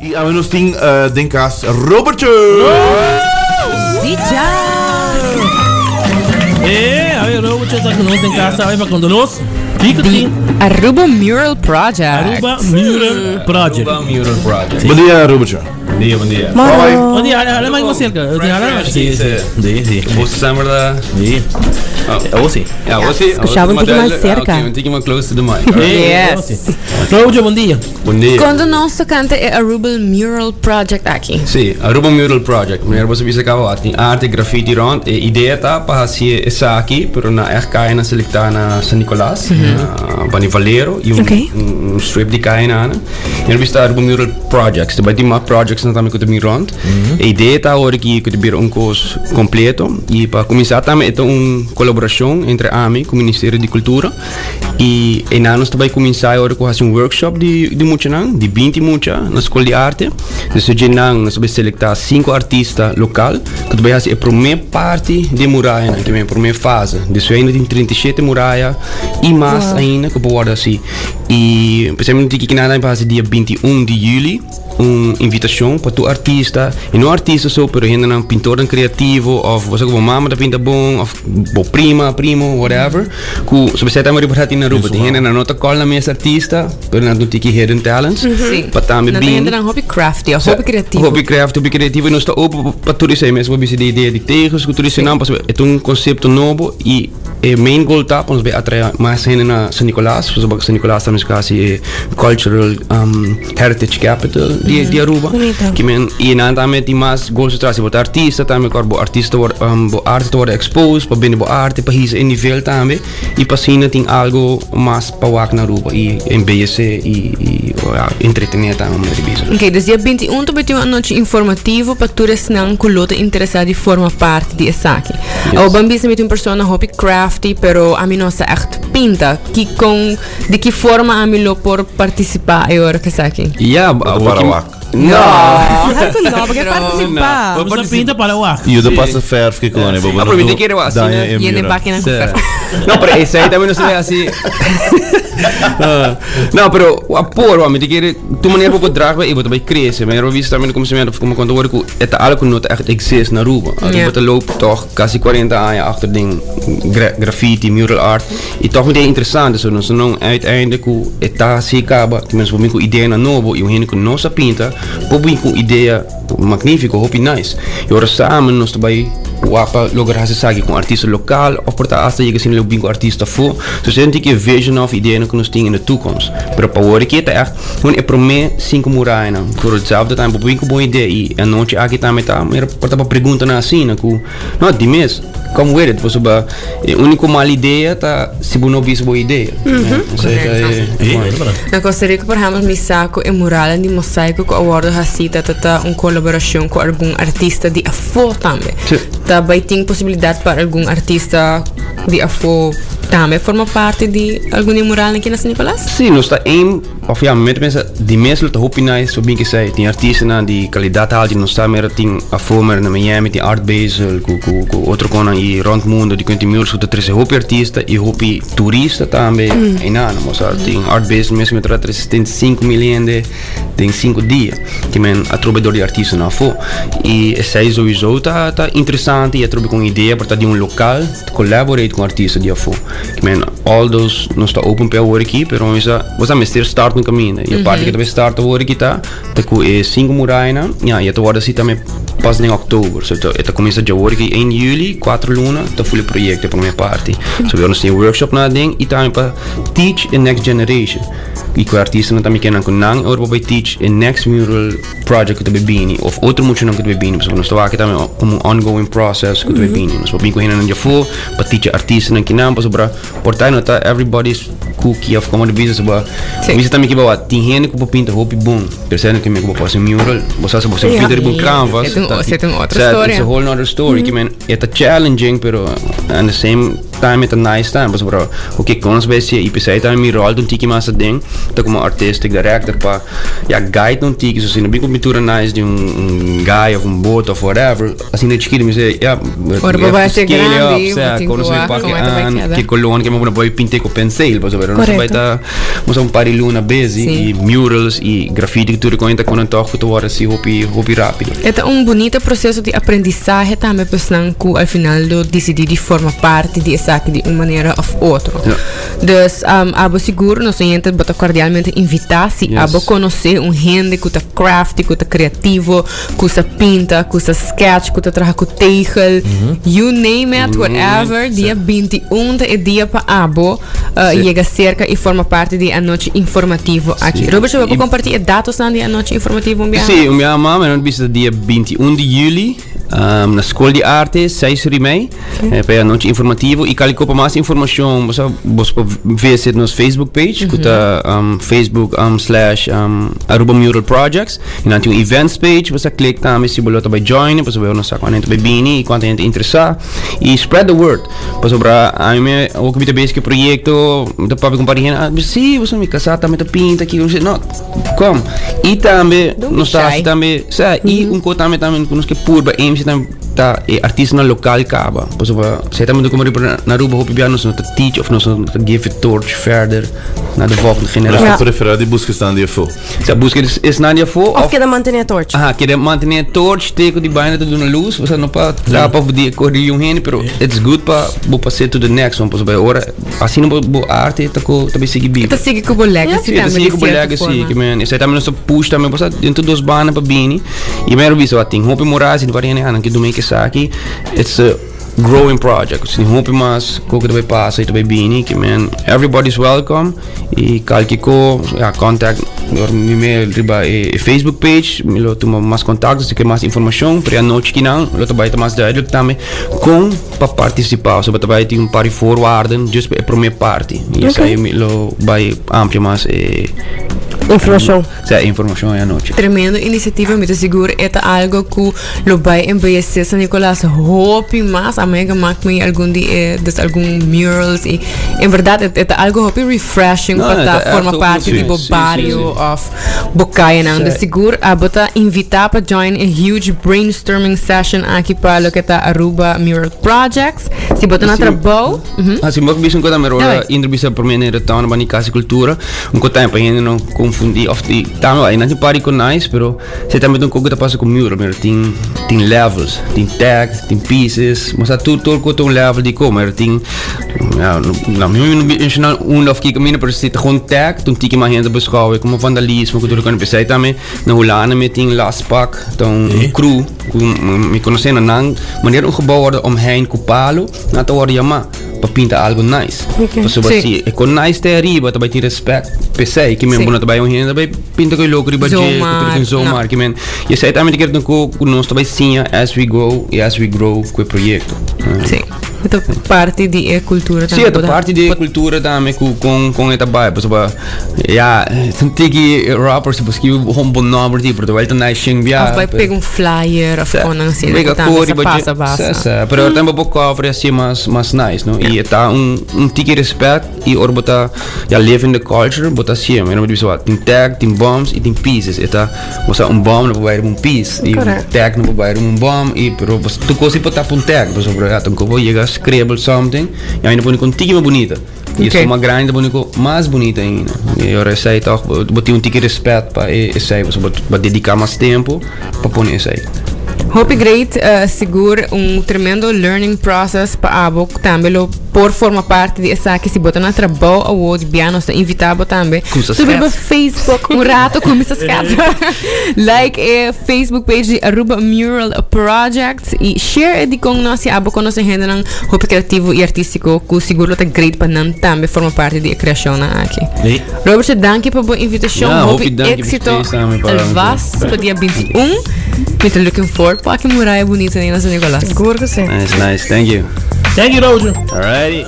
E a menos tem denkas Robertje. Zicha. Robertje tá conosco em casa, vai para conosco. Aruba Mural Project. Aruba Mural Project. Bom dia, Robertje. Bom dia. Bom dia, olha mais você, cara. Sim. Você sabe da? Sim. Você. Escuchava mais cerca. Um pouquinho mais close to the mic. Yes. Robertje, bom dia. Bom dia. Quando nosso canta é Aruba Mural Project aqui. Sim, Aruba Mural Project. Primeiro você precisa acabar tem arte graffiti rond. A ideia tá para fazer essa aqui, pero na RK na selectar na San Nicolás, Bani Valero e um strip de Cainana. E nós está Aruba Mural Projects. Também tem mais projects na também que tem rond. A ideia tá agora que ter curso completo e para começar também é colaboração entre a AMI com o Ministério de Cultura e nós também começar agora com um workshop de mucha de 20 mucha na escola de arte. Nós vamos selecionar 5 artistas locais que também fazer a primeira parte de muralha, que é a primeira fase. Depois ainda tem 37 muralhas e mais ainda que pode assim. E pensamos que nada vai fazer dia 21 de julho invitação para tu artista e não artista só, pero ainda um pintor criativo ou você como mama da pinta bom ou primo whatever que se você tá mais reparado na Aruba tem ainda não tá call na minha artista pero não tem que hidden talents para também bem ainda hobby crafty ou hobby criativo e não está open para tudo isso mesmo para a ideia de textos que tudo isso não é um conceito novo e o main goal tá para nos atrair mais gente na San Nicolás porque San Nicolás também é cultural heritage capital de Aruba que e não também tem mais gols atrás de artista também corbo artista arte to expose para bem arte para esse nível também e para cima tem algo mais para o na Aruba e embellecer e entretener também ok, desde dia 21 também tem uma noite informativa para todos não colota interessado de formar parte de essa aqui o Bambi também tem uma pessoa hobby crafty pero a mim não se echt pinta de que forma a mim por participar agora que essa aqui Não, porque participar. Você pinta para o ar. E o da passa ferro fica com ele. Não, para mim tem que ir assim, né? E ele vai na café. Não, pero esse aí também não se vê assim. Não, pero o aporo, amigo, que tu maneira para dragar e também cresce. Mas eu vi também como se me como quando eu que é algo não echt existe na Aruba. Eu loop toch quase 40 anos achter ding graffiti, mural art. E toch muito interessante, so não uiteindelijk é tá assim acaba, que mesmo com ideia na novo e o gente que não se pinta, pobre com ideia magnífica, hope nice. E ora samen nós também wapa lograr essa saga com artista local ou porta hasta chega sem lobinho artista for. So sente que vision of ideia que nós temos na toekomst. Pero para hoje que tá é para mim 5 muralhas, não. Por hetzelfde tempo bem com boa ideia e a noite aqui também tá, mas porta para pergunta na assim, que não de mês como é it, você ba único mal ideia tá se não visse boa ideia. Na Costa Rica, por exemplo, mi saco é mural de mosaico que agora recita tá uma colaboração com algum artista de afro também. Também tem possibilidade para algum artista de afro também forma parte de algum mural aqui na San Nicolás? Sim, nós está em obviamente pensa de mesmo tá hope nice so bem que sei tem artista na de qualidade alta nós está mer tem afro mer na Miami tem Art Basel com outro cona e rond mundo de continuos que três hope artista e hope turista também e nada mas tem Art Basel mesmo tra 5 milhões tem 5 dias que men a troubadour de artista na afro e essa aí sowieso tá interessante e a trouba com ideia para de local colaborate com artista de afro que men all those nós está open para work aqui pero você mestre start no caminho e a parte que também start a work aqui tá com 5 muralhas e a tua assim também passa em outubro so esta começa a work em julho 4 luna tá full projeto para minha parte so nós tem workshop na ding e também para teach the next generation e com artista não também querem com não ou para teach a next mural project que também bem ou outro muito não que também bem nós está aqui também como ongoing process que também bem nós vamos com ainda for para teach artista não que não para portar não tá everybody's cookie of como de business para você também que vai tem gente que pinta roupa bom percebe que me que pode mural você pinta de bom canvas é outra história it's a whole other story que man it's challenging pero at the same time met een nice time. Dus bro, oké, kon bij se IPC time mi rol doen tiki massa ding. Dat como artistic director pa ja guide non tiki, dus in een bicultura nice de een guy of een boot of whatever. Als in het schiet me zei ja, kon se pakken aan, que colon que me una boy pinte com pincel, dus bro, não vai tá, mas um pari luna busy e murals e graffiti tudo conta com um toque to hora se hobby rápido. É um bonito processo de aprendizagem também, pensando que ao final do decidir de formar parte de essa de uma maneira ou outra. Dus abo seguro nós gente bota cordialmente invitar se abo conhecer gente que tá crafty, que tá criativo, que tá pinta, que tá sketch, que tá trabalha com tegel, you name it, whatever. Dia 21 é dia para abo chega cerca e forma parte de a noite informativo aqui. Robert, eu vou compartilhar dados na de a noite informativo Sim, o minha mãe não disse dia 21 de julho. Na Escola de Arte, 6 de maio, para a noite informativo. E caso para mais informação, você pode ver no nosso Facebook page, que está Facebook / Mural Projects. E na tem um events page, você clica também se você vai join, você vai nossa quando vai bini, quando gente interessar e spread the word. Para sobrar, a mim o que me que projeto, da para compartilhar, sim, você me casar também tá pinta aqui, não, como? E também nós também, e também com que purba tá artista na local caba, pois você também do como na Aruba hoop piano nós te teach of nós te give it torch verder na de volgende generatie. Ja. Preferar die busca staan die voor. Se a busca is na dia for of quer manter a torch. Quer manter a torch, teko die bijna te doen een luz, você não para trapa de correr heen, pero it's good para passar to the next one, pois bij ora assim não arte tá também seguir bem. Tá seguir com o legacy também. Tá seguir com o legacy, que man, isso também nós push também passar dentro dos banas para bini. E mero visto ating hope morais in variane aan que do make aqui, it's a growing project. Se hope mas coco também passa e também bini, que man, everybody's welcome. E calquico contact door me mail riba Facebook page, me lo toma mais contatos, se quer mais informação, para a noite que não, lo também mais duidelijk também com para participar, so também tem pari voorwaarden, just para a primeira parte. E isso aí me lo vai amplo mais informação. Informação à noite. Tremendo iniciativa, me seguro é algo que lo vai embellecer San Nicolás hope mais a mega maak me algum dia algum murals e em verdade é algo hope refreshing para formar parte do barrio of Bocaina. De seguro a bota invitar para join a huge brainstorming session aqui para o que tá Aruba Mural Projects. Se bota na trabalho. Assim, mas bicho quando a melhor entrevista por mim na retorno para casa cultura, tempo ainda não confundi of die também aí não tem pari com nice, pero você também não coisa passa com mural, mas tem levels, tem tag, tem pieces, mas tudo com level de como, tem não me of que caminho para se ter tag, tem que mais gente beschouwen como vandalismo, que tudo kan pensar também na Holanda met tem last pack, então crew, me conhecendo não, maneira um gebouw worden omheen Kupalo, na te worden jammer. Para pintar algo nice. Então, se é com nice te arriba, também tem respeito. Pensei que mesmo não trabalha um também pinta com o logo riba de, com o zoomar, que men. E sei também que com nós também sim, as we go e as we grow com o projeto. Sim. Então parte de cultura também. Sim, parte de cultura também com esta baia, pessoal. Ja, tem que rapper se buscar um bom nome tipo, porque vai ter nice thing via. Vai pegar um flyer of coisa assim, que passa basta. Pero também pouco cover assim mais nice, não? E tá tiki respeito e ora botar live in the culture, botar assim, mas não diz what, tem tag, tem bombs e tem pieces. Eta você bomb não vai um piece e tag não vai bomb e pero tu coisa botar tag, por exemplo, então como chega scribble something e ainda põe com tiki mais bonita. Isso é uma grande mais bonita ainda. E ora sei toch, botar tiki respeito para esse aí, você vai dedicar mais tempo para pôr isso aí. Hope great, seguro tremendo learning process para abo também por forma parte de essa que se bota na trabalho ou de piano se invitado também sobre o Facebook rato com essas casas like a Facebook page de Aruba Mural Projects e share de com nós abo com nossa gente não hope criativo e artístico que seguro tá great para não também forma parte de criação aqui. Robert, danke por a invitação, hope êxito alvas para dia 21. We're looking forward para que muralha bonita nem na San Nicolás. Seguro que sim. Nice, thank you. Thank you, Roger. Alrighty.